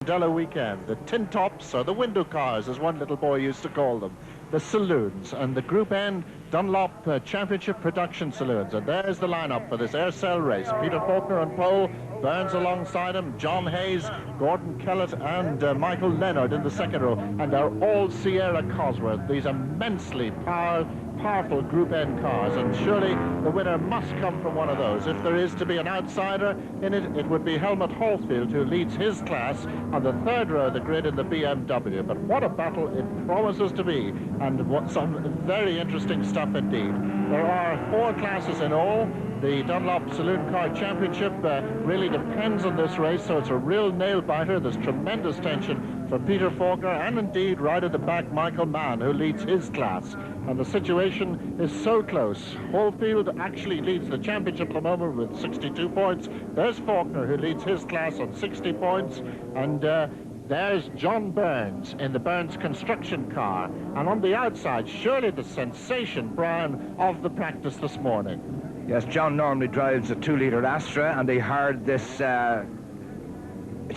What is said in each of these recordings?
Mondello weekend, the tin tops, or the window cars, as one little boy used to call them, the saloons, and the Group N Dunlop Championship Production Saloons. And there's the lineup for this Aircell race. Peter Faulkner on pole, Burns alongside him, John Hayes, Gordon Kellett, and Michael Leonard in the second row. And they're all Sierra Cosworth, these immensely powerful Group N cars, and surely the winner must come from one of those. If there is to be an outsider in it, it would be Helmut Hohlfeld, who leads his class on the third row of the grid in the BMW. But what a battle it promises to be, and what some very interesting stuff indeed. There are 4 classes in all. The Dunlop Saloon Car Championship really depends on this race, so it's a real nail-biter. There's tremendous tension for Peter Faulkner, and indeed right at the back, Michael Mann, who leads his class. And the situation is so close. Hohlfeld actually leads the championship at the moment with 62 points. There's Faulkner, who leads his class on 60 points. And there's John Burns in the Burns construction car. And on the outside, surely the sensation, Brian, of the practice this morning. Yes, John normally drives a 2-litre Astra, and they hired this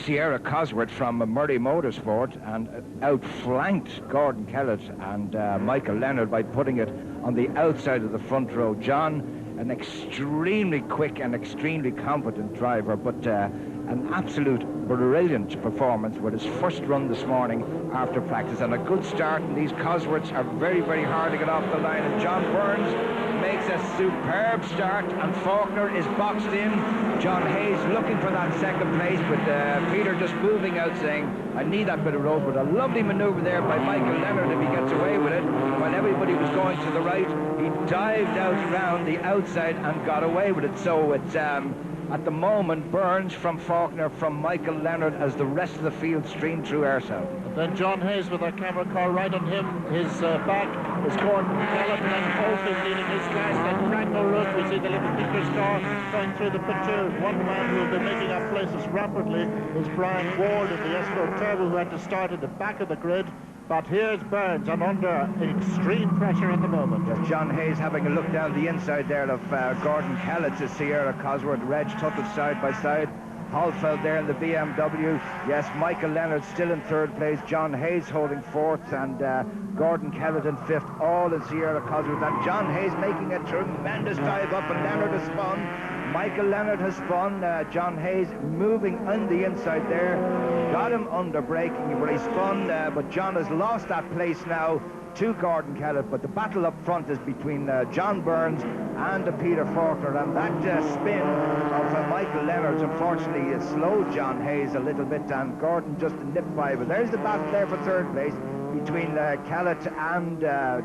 Sierra Cosworth from Murray Motorsport, and outflanked Gordon Kellett and Michael Leonard by putting it on the outside of the front row. John, an extremely quick and extremely competent driver, but an absolute brilliant performance with his first run this morning after practice, and a good start. And these Cosworths are very, very hard to get off the line, and John Burns makes a superb start, and Faulkner is boxed in. John Hayes looking for that second place, with Peter just moving out saying, I need that bit of road. But a lovely manoeuvre there by Michael Leonard if he gets away with it. While everybody was going to the right, he dived out round the outside and got away with it. So it's at the moment, Burns from Faulkner, from Michael Leonard, as the rest of the field streamed through Aircell. Then John Hayes with our camera car right on him. His back is Gordon Kellett, and then Hohlfeld leading his class. Then Frank O'Rourke, we see the little Peter's car going through the picture. One man who will be making up places rapidly is Brian Ward in the Escort Turbo, who had to start at the back of the grid. But here's Burns, and under extreme pressure at the moment. Yes, John Hayes having a look down the inside there of Gordon Kellett's Sierra Cosworth. Reg Tuttle side by side. Hohlfeld there in the BMW. Yes, Michael Leonard still in third place. John Hayes holding fourth, and Gordon Kellett in fifth, all in Sierra Cosworth. And John Hayes making a tremendous dive up, and Leonard has spun. Michael Leonard has spun. John Hayes moving on the inside there. Got him under braking where he spun, but John has lost that place now to Gordon Kellett. But the battle up front is between John Burns and Peter Faulkner, and that spin of Michael Leonard unfortunately slowed John Hayes a little bit, and Gordon just nipped by. But there's the battle there for third place between Kellett and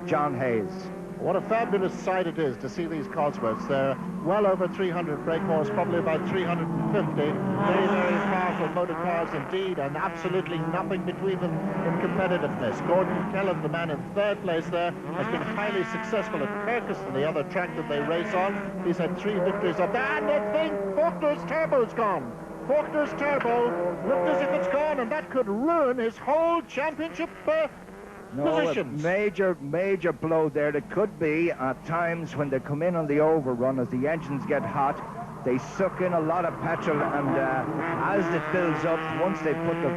John Hayes. What a fabulous sight it is to see these Cosworths. They're well over 300 brake horse, probably about 350. Very, very powerful motor cars indeed, and absolutely nothing between them in competitiveness. Gordon Kellett, the man in third place there, has been highly successful at Kirkiston, the other track that they race on. He's had 3 victories up there, and I think Faulkner's turbo's gone. Faulkner's turbo looked as if it's gone, and that could ruin his whole championship positions. A major blow there. It could be at times when they come in on the overrun, as the engines get hot, they suck in a lot of petrol, and as it builds up, once they put the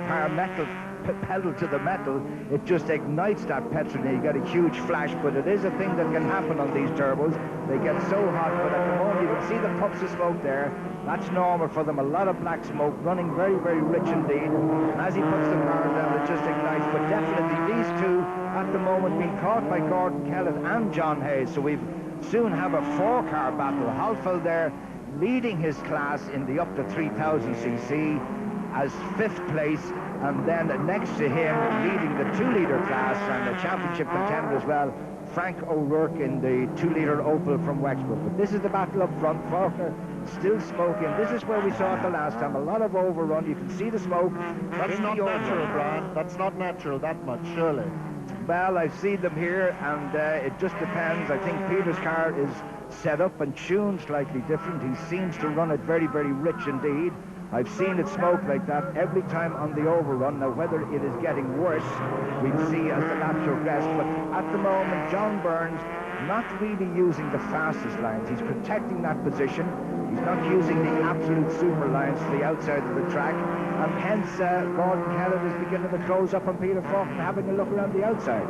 pedal to the metal, it just ignites that petrol, and you get a huge flash. But it is a thing that can happen on these turbos. They get so hot, but at the moment you can see the puffs of smoke there. That's normal for them. A lot of black smoke, running very, very rich indeed. And as he puts the car down, it just ignites. But definitely these two at the moment being caught by Gordon Kellett and John Hayes. So we soon have a 4-car battle. Hohlfeld there leading his class in the up to 3000cc as 5th place, and then next to him leading the 2-litre class and the championship contender as well, Frank O'Rourke in the 2-litre Opel from Wexford. But this is the battle up front. Faulkner still smoking. This is where we saw it the last time. A lot of overrun. You can see the smoke. That's not natural, Brian. That's not natural that much, surely. Well, I've seen them here, and it just depends. I think Peter's car is set up and tuned slightly different. He seems to run it very, very rich indeed. I've seen it smoke like that every time on the overrun. Now, whether it is getting worse, we'll see as the lap progress. But at the moment, John Burns not really using the fastest lines. He's protecting that position. He's not using the absolute super lines to the outside of the track, and hence Gordon Kellett is beginning to close up on Peter Faulkner, having a look around the outside.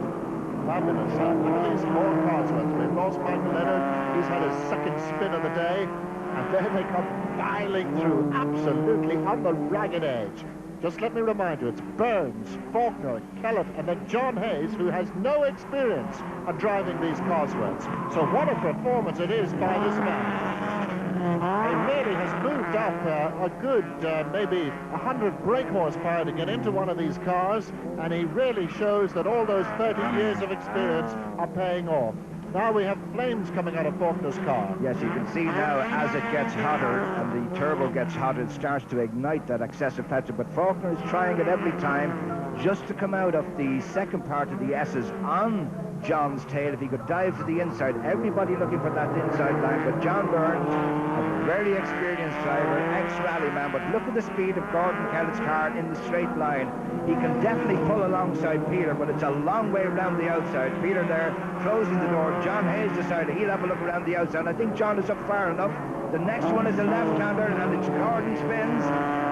Fabulous. Look at these four Cosworths. We've lost Michael Leonard. He's had his second spin of the day. And there they come filing through, absolutely on the ragged edge. Just let me remind you, it's Burns, Faulkner, Kellett, and then John Hayes, who has no experience of driving these Cosworths. So what a performance it is by this man. He really has moved up a good maybe 100 brake horsepower to get into one of these cars, and he really shows that all those 30 years of experience are paying off. Now we have flames coming out of Faulkner's car. Yes, you can see now as it gets hotter and the turbo gets hotter, it starts to ignite that excessive petrol. But Faulkner is trying it every time just to come out of the second part of the S's on John's tail. If he could dive to the inside, everybody looking for that inside line. But John Burns, a very experienced driver, ex-rally man, but look at the speed of Gordon Kellett's car in the straight line. He can definitely pull alongside Peter, but it's a long way around the outside. Peter there closing the door. John Hayes decided he'll have a look around the outside. I think John is up far enough. The next one is a left-hander, and it's Gordon spins.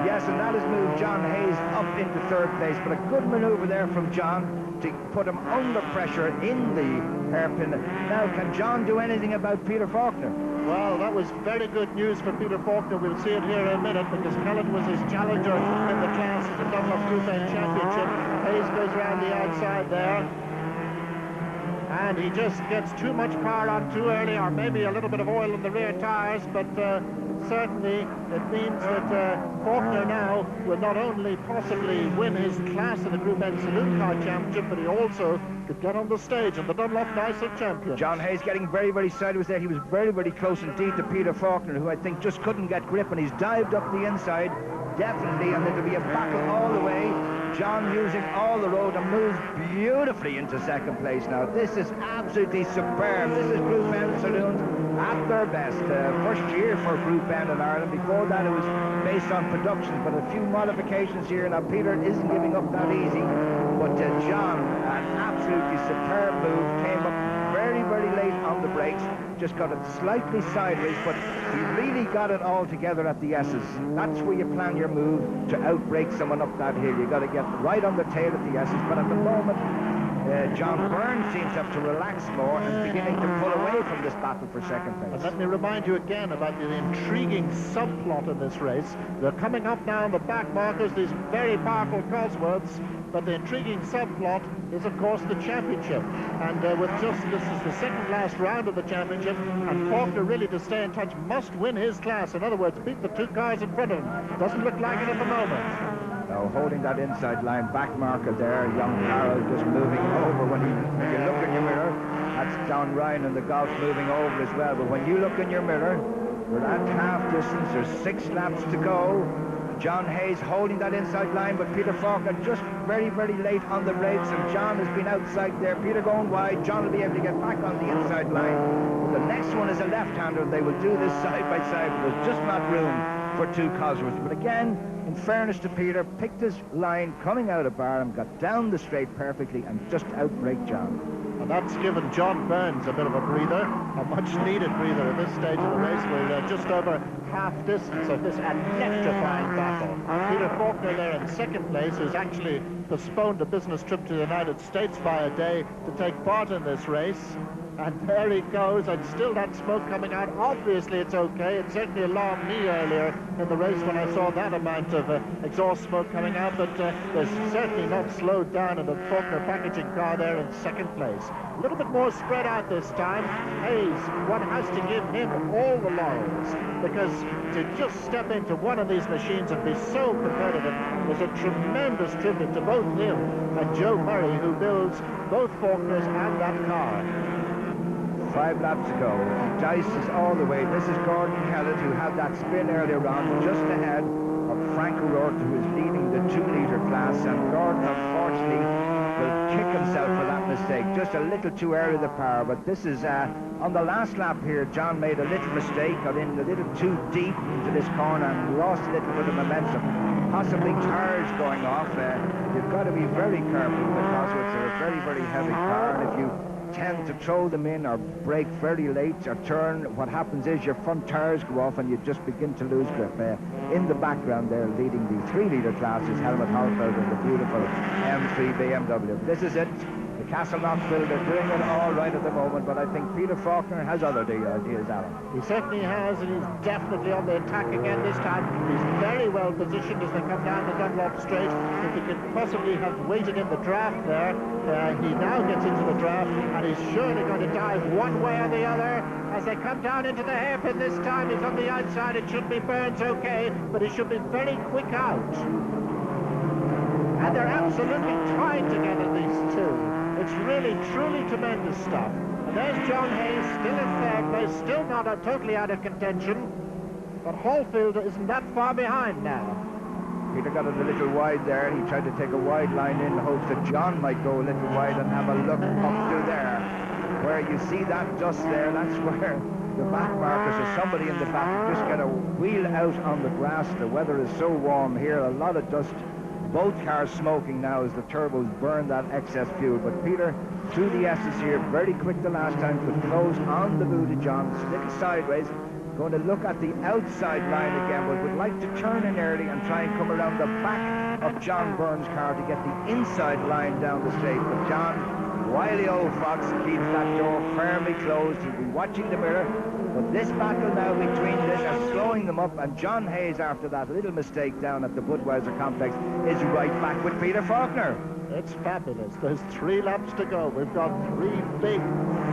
Yes, and that has moved John Hayes up into third place, but a good maneuver there from John to put him under pressure in the hairpin. Now, can John do anything about Peter Faulkner? Well, that was very good news for Peter Faulkner. We'll see it here in a minute, because Kellett was his challenger in the class at the Dunlop Group N Championship. Hayes goes around the outside there, and he just gets too much power on too early, or maybe a little bit of oil in the rear tires, but certainly it means that Faulkner now will not only possibly win his class in the Group N Saloon Car Championship, but he also could get on the stage in the Dunlop Leinster Champions. John Hayes getting very, very sideways there. He was very, very close indeed to Peter Faulkner, who I think just couldn't get grip, and he's dived up the inside, definitely, and it'll be a battle all the way. John using all the road and moves beautifully into second place now. This is absolutely superb. This is Group N Saloons at their best. First year for Group N in Ireland. Before that it was based on productions, but a few modifications here. Now Peter isn't giving up that easy, but John, an absolutely superb move, came up very, very late on the brakes, just got it slightly sideways, but he really got it all together at the S's. That's where you plan your move to outbrake someone up that hill. You got to get right on the tail at the S's, but at the moment John Burns seems to have to relax more and beginning to pull away from this battle for second place. And let me remind you again about the intriguing subplot of this race. They're coming up now on the back markers, these very powerful Cosworths, but the intriguing subplot is, of course, the championship. And this is the second last round of the championship, and Faulkner really, to stay in touch, must win his class. In other words, beat the two cars in front of him. Doesn't look like it at the moment. Now holding that inside line back marker there, young Harold just moving over. When you look in your mirror, that's John Ryan and the Golf moving over as well. But when you look in your mirror, we're at half distance. There's 6 laps to go. John Hayes holding that inside line, but Peter Faulkner just very, very late on the brakes, and John has been outside there. Peter going wide. John will be able to get back on the inside line. But the next one is a left-hander. They will do this side by side, but there's just not room for two Cosworths. But again, in fairness to Peter, picked his line coming out of Barham, got down the straight perfectly, and just outbraked John. And that's given John Burns a bit of a breather, a much-needed breather at this stage of the race. We're just over half distance of this electrifying battle. Peter Faulkner there in second place, who's actually postponed a business trip to the United States by a day to take part in this race. And there he goes, and still that smoke coming out. Obviously it's okay. It's certainly alarmed me earlier in the race when I saw that amount of exhaust smoke coming out, but there's certainly not slowed down in the Faulkner packaging car there in second place. A little bit more spread out this time. Hayes, one has to give him all the laurels, because to just step into one of these machines and be so competitive was a tremendous tribute to both him and Joe Murray, who builds both Faulkners and that car. 5 laps to go. Dice is all the way. This is Gordon Kellett, who had that spin earlier on, just ahead of Frank O'Rourke, who is leading the 2-litre class, and Gordon, unfortunately, will kick himself for that mistake. Just a little too early the power, but this is on the last lap here. John made a little mistake, got in a little too deep into this corner and lost a little bit of momentum. Possibly tires going off. You've got to be very careful. The Cosworths are a very, very heavy car, and if you tend to throw them in or brake very late or turn, what happens is your front tires go off and you just begin to lose grip. In the background there, leading the 3-litre class, is Helmut Holfeld in the beautiful M3 BMW. This is it. The Castle Knoxville, they're doing it all right at the moment, but I think Peter Faulkner has other ideas, Alan. He certainly has, and he's definitely on the attack again this time. He's very well positioned as they come down the Dunlop straight. If he could possibly have waited in the draft there, he now gets into the draft, and he's surely going to dive one way or the other. As they come down into the hairpin this time, he's on the outside. It should be Burns okay, but he should be very quick out. And they're absolutely tied together, these two. It's really, truly tremendous stuff. And there's John Hayes, still in third place, still not totally out of contention. But Hallfield isn't that far behind now. Peter got it a little wide there. He tried to take a wide line in hopes that John might go a little wide and have a look up to there. Where you see that dust there, that's where the back markers or somebody in the back just get a wheel out on the grass. The weather is so warm here, a lot of dust. Both cars smoking now as the turbos burn that excess fuel. But Peter, through the S's here, very quick the last time, could close on the boot of John, slip sideways, going to look at the outside line again, but would like to turn in early and try and come around the back of John Byrne's car to get the inside line down the straight. But John, wily old fox, keeps that door firmly closed. He'll be watching the mirror. But this battle now between this is slowing them up, and John Hayes, after that little mistake down at the Budweiser complex, is right back with Peter Faulkner. It's fabulous. There's 3 laps to go. We've got 3 big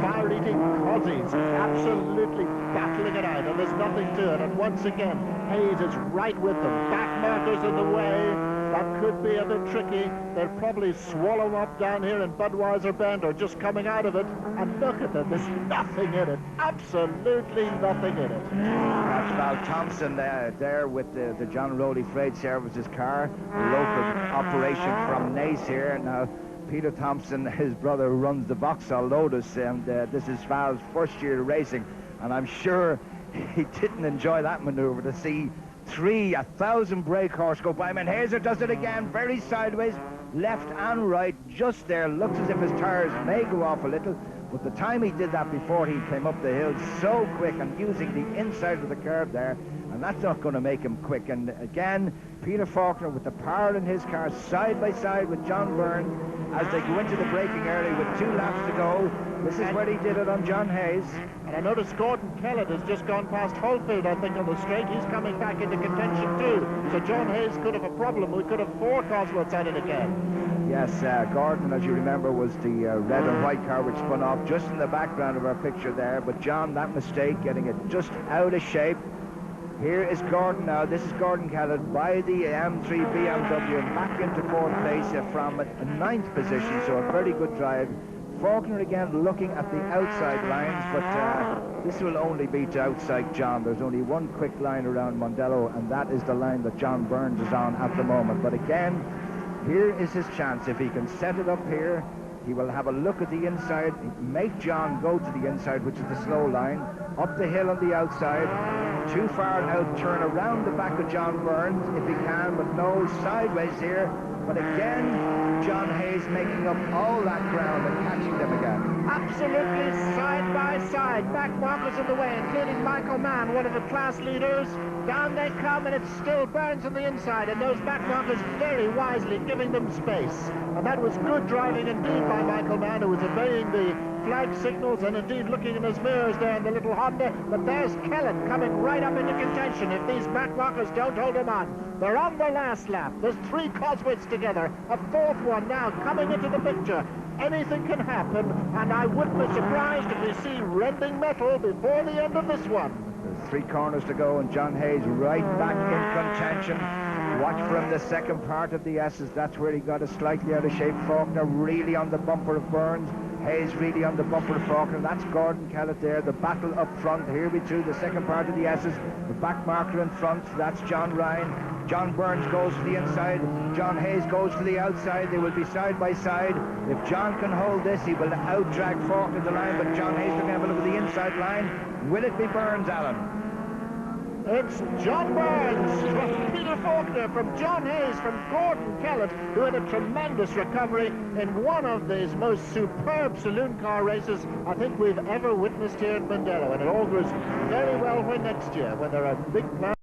fire-eating Aussies absolutely battling it out, and there's nothing to it. And once again, Hayes is right with them. Back markers in the way. That could be a bit tricky. They'll probably swallow them up down here in Budweiser Bend, or just coming out of it. And look at them, there's nothing in it. Absolutely nothing in it. That's Val Thompson there with the John Rowley Freight Services car, a local operation from Naas here. Now, Peter Thompson, his brother, runs the Vauxhall Lotus, and this is Val's first year racing. And I'm sure he didn't enjoy that maneuver to see 1,000 brake horse go by him, and Hazer does it again, very sideways, left and right, just there. Looks as if his tires may go off a little, but the time he did that before he came up the hill so quick and using the inside of the curve there, and that's not going to make him quick. And again, Peter Faulkner with the power in his car side by side with John Byrne as they go into the braking early with 2 laps to go. This is where he did it on John Hayes. And I noticed Gordon Kellett has just gone past Holfield, I think, on the straight. He's coming back into contention too. So John Hayes could have a problem. We could have 4 Cosworths at it again. Yes, Gordon, as you remember, was the red and white car which spun off just in the background of our picture there. But John, that mistake, getting it just out of shape. Here is Gordon now. This is Gordon Kellett by the M3 BMW and back into 4th place from a 9th position. So a very good drive. Faulkner again looking at the outside lines, but this will only be to outside John. There's only one quick line around Mondello, and that is the line that John Burns is on at the moment. But again, here is his chance. If he can set it up here, he will have a look at the inside, make John go to the inside, which is the slow line, up the hill on the outside, too far out, turn around the back of John Burns if he can, but no, sideways here. But again, John Hayes making up all that ground and catching them again. Absolutely side by side. Back markers in the way, including Michael Mann, one of the class leaders. Down they come, and it still Burns on the inside, and those back markers very wisely giving them space. And that was good driving indeed by Michael Mann, who was obeying the flag signals and indeed looking in his mirrors there in the little Honda. But there's Kellett coming right up into contention if these back markers don't hold him on. They're on the last lap. There's 3 Cosworths together, a 4th one now coming into the picture. Anything can happen, and I wouldn't be surprised if we see rending metal before the end of this one. There's 3 corners to go, and John Hayes right back in contention. Watch for him the second part of the S's. That's where he got it slightly out of shape. Faulkner really on the bumper of Burns. Hayes really on the bumper of Faulkner. That's Gordon Kellett there. The battle up front. Here we through the second part of the S's. The back marker in front. That's John Ryan. John Burns goes to the inside. John Hayes goes to the outside. They will be side by side. If John can hold this, he will out-drag Faulkner the line, but John Hayes will have a look at the inside line. Will it be Burns, Alan? It's John Burns from Peter Faulkner. Faulkner, from John Hayes, from Gordon Kellett, who had a tremendous recovery in one of these most superb saloon car races I think we've ever witnessed here at Mondello. And it all goes very well for next year when there are big plans.